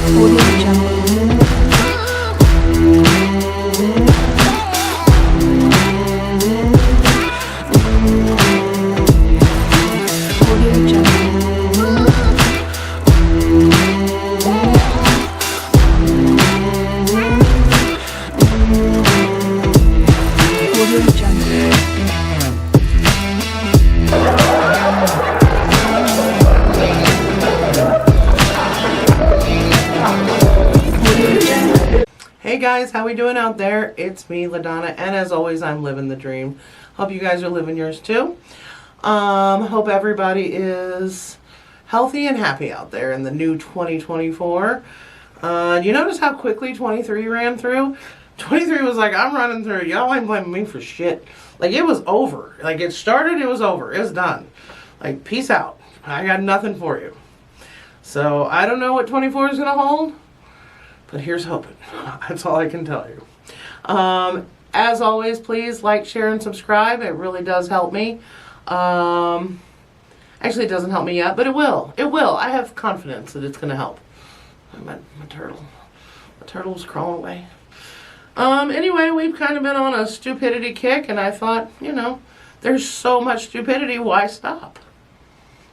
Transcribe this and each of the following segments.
Audio Jungle. Audio Jungle. Audio Jungle. Hey guys, how we doing out there? It's me, LaDonna, and as always, I'm living the dream. Hope you guys are living yours too. Hope everybody is healthy and happy out there in the new 2024. You notice how quickly 23 ran through? 23 was like, I'm running through. Y'all ain't blaming me for shit. Like, it was over. Like, it started, it was over. It was done. Like, peace out. I got nothing for you. So, I don't know what 24 is going to hold. But here's hoping. That's all I can tell you. As always, please like, share, and subscribe. It really does help me. Actually, it doesn't help me yet, but it will. It will. I have confidence that it's going to help. My turtle. My turtle's crawling away. Anyway, we've kind of been on a stupidity kick, and I thought, you know, there's so much stupidity, why stop?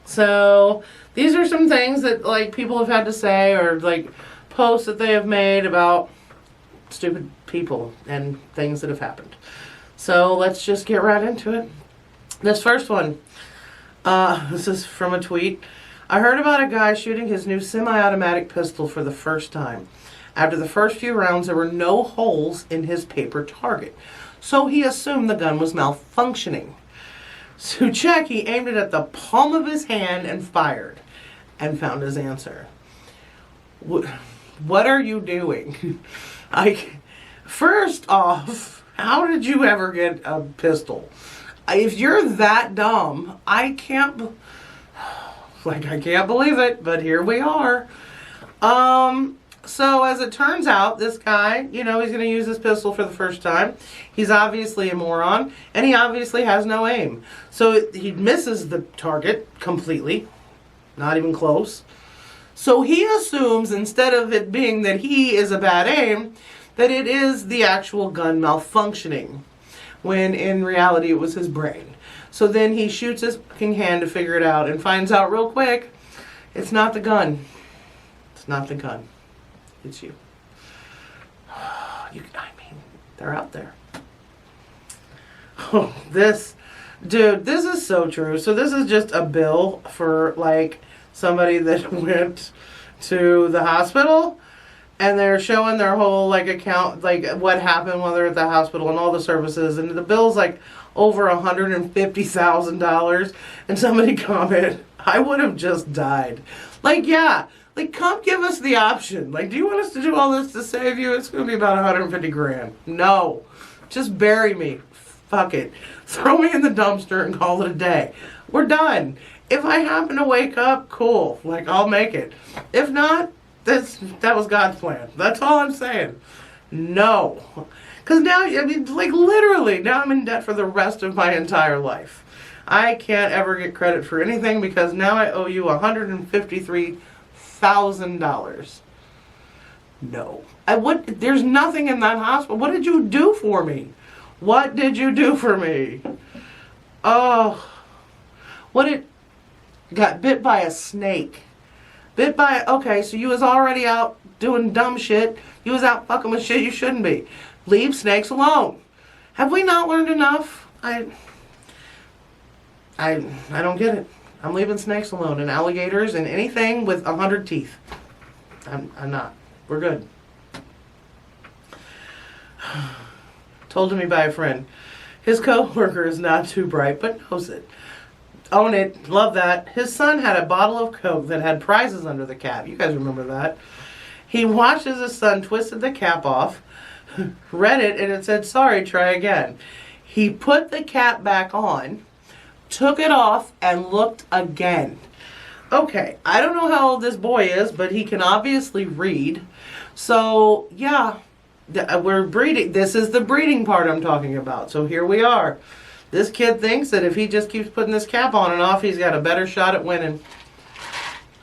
So, these are some things that, like, people have had to say, or, like, posts that they have made about stupid people and things that have happened. So let's just get right into it. This first one, this is from a tweet. I heard about a guy shooting his new semi-automatic pistol for the first time. After the first few rounds, there were no holes in his paper target, so he assumed the gun was malfunctioning. To check, he aimed it at the palm of his hand and fired, and found his answer. What are you doing? First off, how did you ever get a pistol? If you're that dumb, I can't believe it, but here we are. So as it turns out, this guy, you know, he's going to use this pistol for the first time. He's obviously a moron, and he obviously has no aim. So he misses the target completely, not even close. So he assumes, instead of it being that he is a bad aim, that it is the actual gun malfunctioning, when in reality it was his brain. So then he shoots his fucking hand to figure it out and finds out real quick, it's not the gun. It's not the gun. It's you. I mean, they're out there. Oh, this is so true. So this is just a bill for, like, somebody that went to the hospital, and they're showing their whole, like, account, like, what happened while they're at the hospital and all the services, and the bill's like over $150,000, and somebody commented, I would have just died. Like, yeah, like, come give us the option. Like, do you want us to do all this to save you? It's going to be about 150 grand. No, just bury me. Fuck it. Throw me in the dumpster and call it a day. We're done. If I happen to wake up, cool. Like, I'll make it. If not, that was God's plan. That's all I'm saying. No. Because now, I mean, like, literally, now I'm in debt for the rest of my entire life. I can't ever get credit for anything because now I owe you $153,000. No. There's nothing in that hospital. What did you do for me? What did you do for me? Oh. Got bit by a snake. Okay, so you was already out doing dumb shit. You was out fucking with shit you shouldn't be. Leave snakes alone. Have we not learned enough? I don't get it. I'm leaving snakes alone, and alligators and anything with 100 teeth. I'm not. We're good. Told to me by a friend. His coworker is not too bright, but knows it. Own it. Love that. His son had a bottle of Coke that had prizes under the cap. You guys remember that. He watched as his son twisted the cap off, read it, and it said, sorry, try again. He put the cap back on, took it off, and looked again. Okay, I don't know how old this boy is, but he can obviously read. So, yeah, we're breeding. This is the breeding part I'm talking about. So here we are. This kid thinks that if he just keeps putting this cap on and off, he's got a better shot at winning.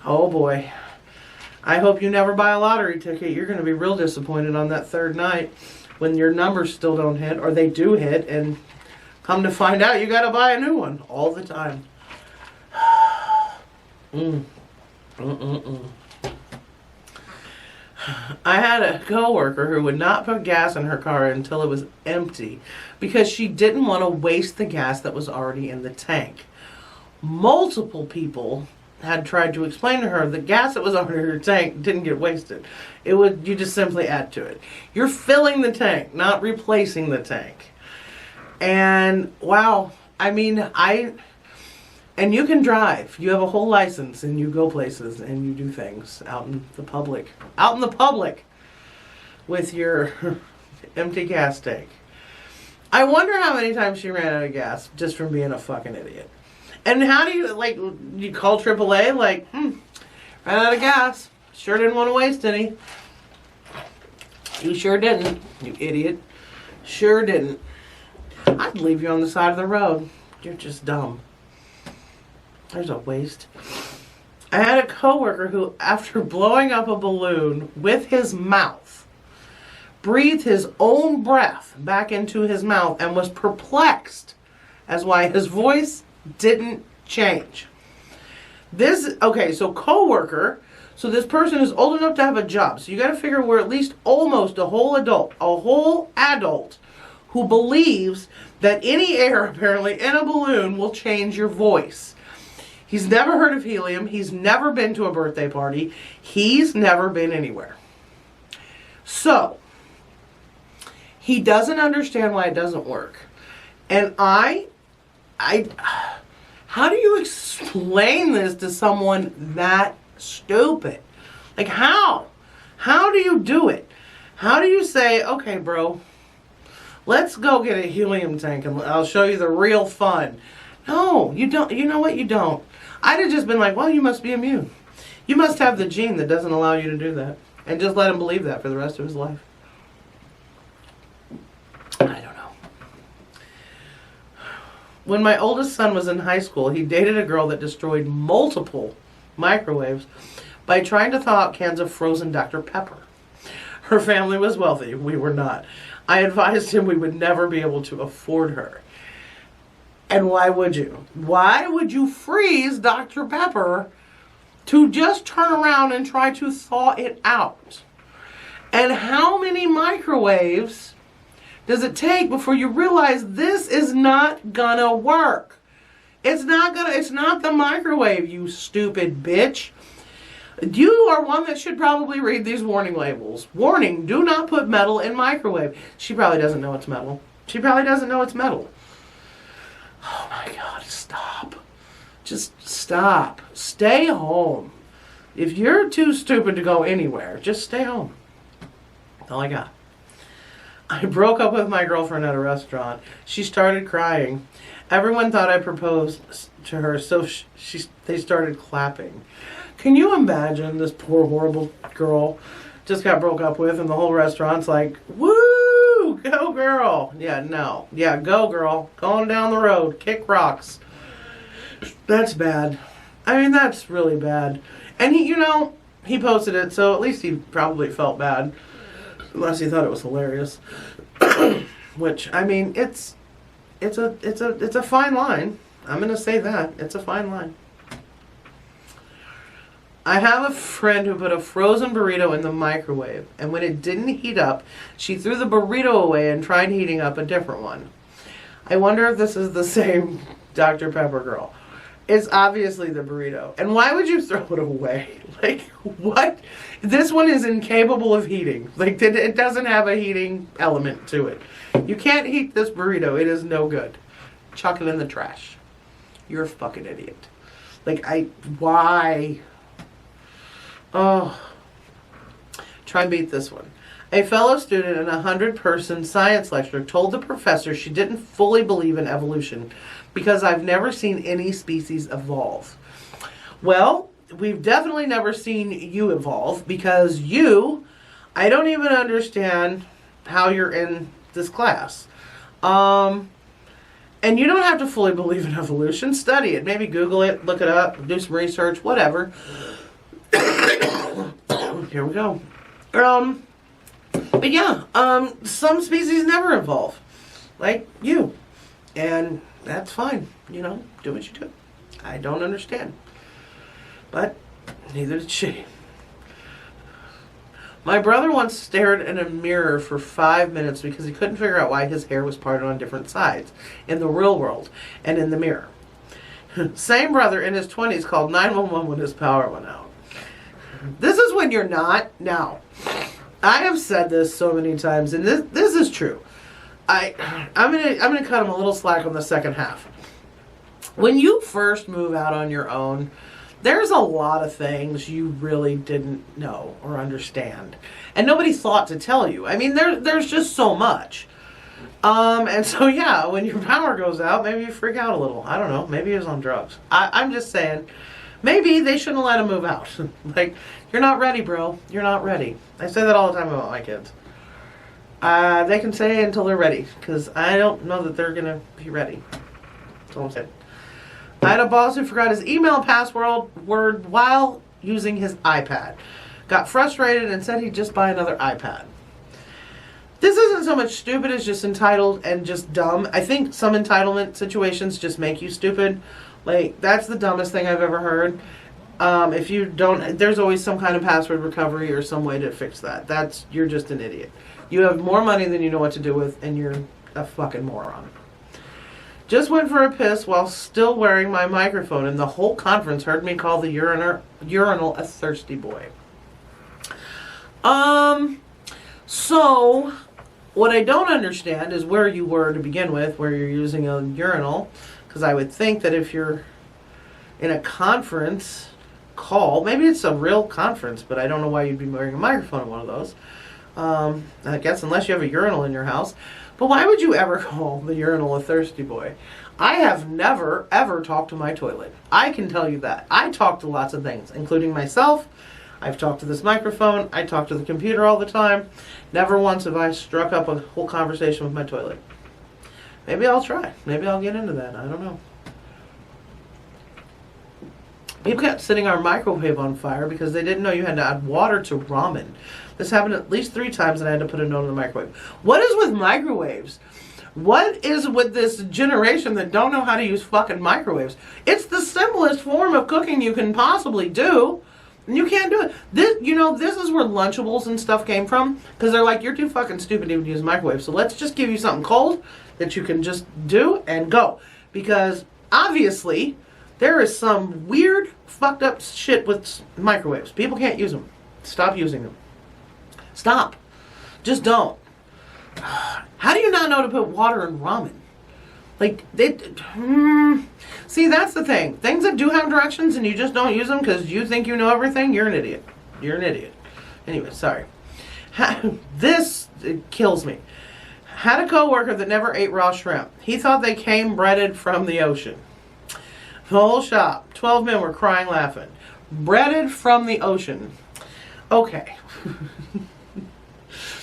Oh boy. I hope you never buy a lottery ticket. You're going to be real disappointed on that third night when your numbers still don't hit, or they do hit, and come to find out you got to buy a new one all the time. I had a coworker who would not put gas in her car until it was empty because she didn't want to waste the gas that was already in the tank. Multiple people had tried to explain to her the gas that was already in her tank didn't get wasted. You just simply add to it. You're filling the tank, not replacing the tank. And wow, I mean, and you can drive. You have a whole license and you go places and you do things out in the public. Out in the public with your empty gas tank. I wonder how many times she ran out of gas just from being a fucking idiot. And how do you call AAA ran out of gas. Sure didn't want to waste any. You sure didn't, you idiot. Sure didn't. I'd leave you on the side of the road. You're just dumb. There's a waste. I had a coworker who, after blowing up a balloon with his mouth, breathed his own breath back into his mouth and was perplexed as why his voice didn't change. So coworker, so this person is old enough to have a job. So you got to figure we're at least almost a whole adult who believes that any air apparently in a balloon will change your voice. He's never heard of helium. He's never been to a birthday party. He's never been anywhere. So, he doesn't understand why it doesn't work. And how do you explain this to someone that stupid? Like how? How do you do it? How do you say, okay, bro, let's go get a helium tank and I'll show you the real fun. No, you don't. You know what? You don't. I'd have just been like, well, you must be immune. You must have the gene that doesn't allow you to do that. And just let him believe that for the rest of his life. I don't know. When my oldest son was in high school, he dated a girl that destroyed multiple microwaves by trying to thaw out cans of frozen Dr. Pepper. Her family was wealthy. We were not. I advised him we would never be able to afford her. And why would you? Why would you freeze Dr. Pepper to just turn around and try to thaw it out? And how many microwaves does it take before you realize this is not gonna work? It's not the microwave, you stupid bitch. You are one that should probably read these warning labels. Warning, do not put metal in microwave. She probably doesn't know it's metal. Oh my God, stop. Just stop. Stay home. If you're too stupid to go anywhere, just stay home. That's all I got. I broke up with my girlfriend at a restaurant. She started crying. Everyone thought I proposed to her, so they started clapping. Can you imagine this poor, horrible girl just got broke up with and the whole restaurant's like, woo, go girl. Yeah, no. Yeah, go girl. Going down the road. Kick rocks. That's bad. I mean, that's really bad. And he posted it, so at least he probably felt bad. Unless he thought it was hilarious. Which, I mean, it's a fine line. I'm going to say that. It's a fine line. I have a friend who put a frozen burrito in the microwave, and when it didn't heat up, she threw the burrito away and tried heating up a different one. I wonder if this is the same Dr. Pepper girl. It's obviously the burrito. And why would you throw it away? Like, what? This one is incapable of heating. Like, it doesn't have a heating element to it. You can't heat this burrito. It is no good. Chuck it in the trash. You're a fucking idiot. Like, why? Oh. Try and beat this one. A fellow student in a 100-person science lecture told the professor she didn't fully believe in evolution because I've never seen any species evolve. Well, we've definitely never seen you evolve because I don't even understand how you're in this class. And you don't have to fully believe in evolution. Study it. Maybe Google it, look it up, do some research, whatever. here we go. But yeah, some species never evolve. Like you. And that's fine. You know, do what you do. I don't understand. But neither did she. My brother once stared in a mirror for 5 minutes because he couldn't figure out why his hair was parted on different sides in the real world and in the mirror. Same brother in his 20s called 911 when his power went out. This is when you're not. Now, I have said this so many times, and this is true. I'm gonna cut him a little slack on the second half. When you first move out on your own, there's a lot of things you really didn't know or understand, and nobody thought to tell you. I mean, there's just so much. And so yeah, when your power goes out, maybe you freak out a little. I don't know. Maybe he was on drugs. I'm just saying, maybe they shouldn't let him move out. Like, you're not ready, bro. You're not ready. I say that all the time about my kids. They can say it until they're ready, because I don't know that they're gonna be ready. That's all I'm saying. I had a boss who forgot his email password while using his iPad. Got frustrated and said he'd just buy another iPad. This isn't so much stupid as just entitled and just dumb. I think some entitlement situations just make you stupid. Like, that's the dumbest thing I've ever heard. If you don't, there's always some kind of password recovery or some way to fix that. You're just an idiot. You have more money than you know what to do with, and you're a fucking moron. Just went for a piss while still wearing my microphone, and the whole conference heard me call the urinal a thirsty boy. So, what I don't understand is where you were to begin with, where you're using a urinal, because I would think that if you're in a conference call, maybe it's a real conference, but I don't know why you'd be wearing a microphone in one of those. I guess unless you have a urinal in your house. But why would you ever call the urinal a thirsty boy? I have never, ever talked to my toilet. I can tell you that. I talk to lots of things, including myself. I've talked to this microphone. I talk to the computer all the time. Never once have I struck up a whole conversation with my toilet. Maybe I'll try. Maybe I'll get into that. I don't know. People kept setting our microwave on fire because they didn't know you had to add water to ramen. This happened at least 3 times and I had to put a note in the microwave. What is with microwaves? What is with this generation that don't know how to use fucking microwaves? It's the simplest form of cooking you can possibly do. And you can't do it. This is where Lunchables and stuff came from. Because they're like, you're too fucking stupid to use microwaves. So let's just give you something cold that you can just do and go. Because obviously, there is some weird, fucked up shit with microwaves. People can't use them. Stop using them. Stop. Just don't. How do you not know to put water in ramen? Like, see, that's the thing. Things that do have directions and you just don't use them because you think you know everything, you're an idiot. You're an idiot. Anyway, sorry. This kills me. Had a coworker that never ate raw shrimp. He thought they came breaded from the ocean. The whole shop, 12 men were crying laughing. Breaded from the ocean. Okay.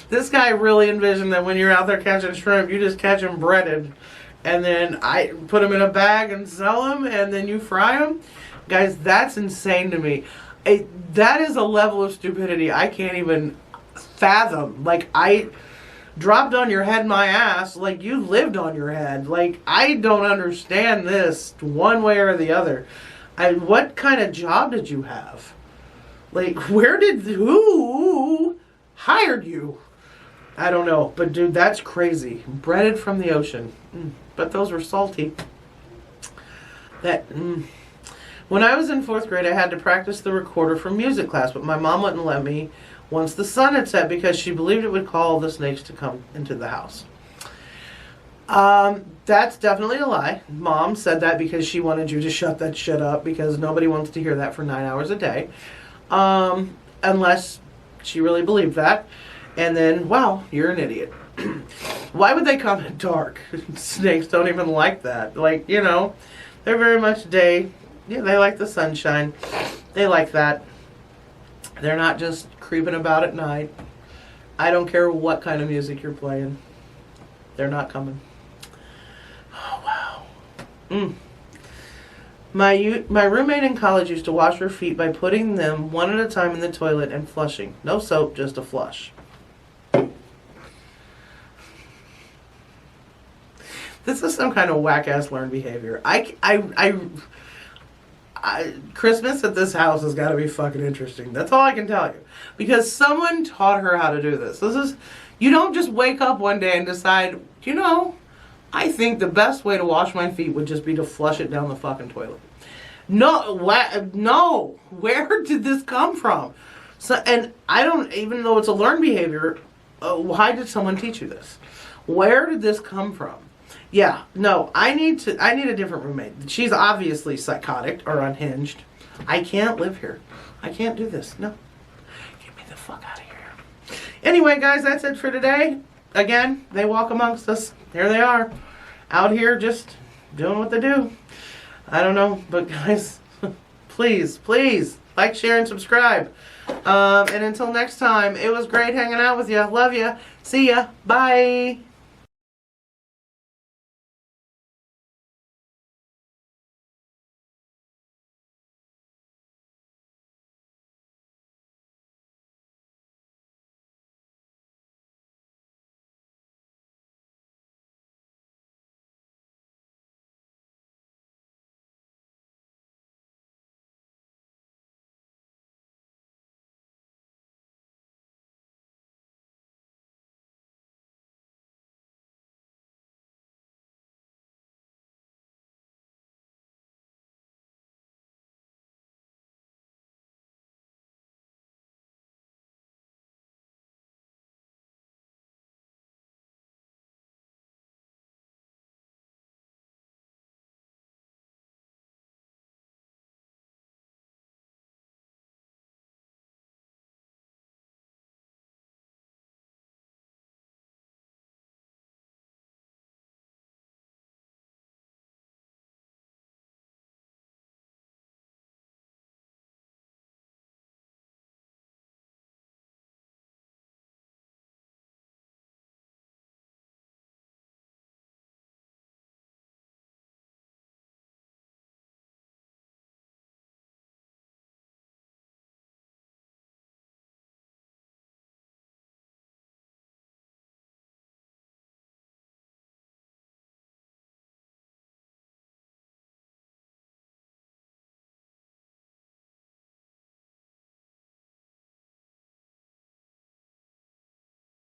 This guy really envisioned that when you're out there catching shrimp, you just catch them breaded. And then I put them in a bag and sell them, and then you fry them. Guys, that's insane to me. That is a level of stupidity I can't even fathom. Like, I dropped on your head my ass like you lived on your head. Like, I don't understand this one way or the other. What kind of job did you have? Like, who hired you? I don't know. But dude, that's crazy. Breaded from the ocean. But those were salty. When I was in 4th grade, I had to practice the recorder for music class, but my mom wouldn't let me once the sun had set because she believed it would call the snakes to come into the house. That's definitely a lie. Mom said that because she wanted you to shut that shit up because nobody wants to hear that for 9 hours a day. Unless she really believed that. And then, wow, you're an idiot. Why would they come at dark? Snakes don't even like that. Like, they're very much day. Yeah, they like the sunshine. They like that. They're not just creeping about at night. I don't care what kind of music you're playing. They're not coming. Oh, wow. My roommate in college used to wash her feet by putting them one at a time in the toilet and flushing. No soap, just a flush. This is some kind of whack-ass learned behavior. Christmas at this house has got to be fucking interesting. That's all I can tell you. Because someone taught her how to do this. You don't just wake up one day and decide, I think the best way to wash my feet would just be to flush it down the fucking toilet. No. Where did this come from? So, and I don't, even though it's a learned behavior, why did someone teach you this? Where did this come from? Yeah, no, I need a different roommate. She's obviously psychotic or unhinged. I can't live here. I can't do this. No. Get me the fuck out of here. Anyway, guys, that's it for today. Again, they walk amongst us. Here they are. Out here just doing what they do. I don't know, but guys, please like, share, and subscribe. And until next time, it was great hanging out with you. Love you. See ya. Bye.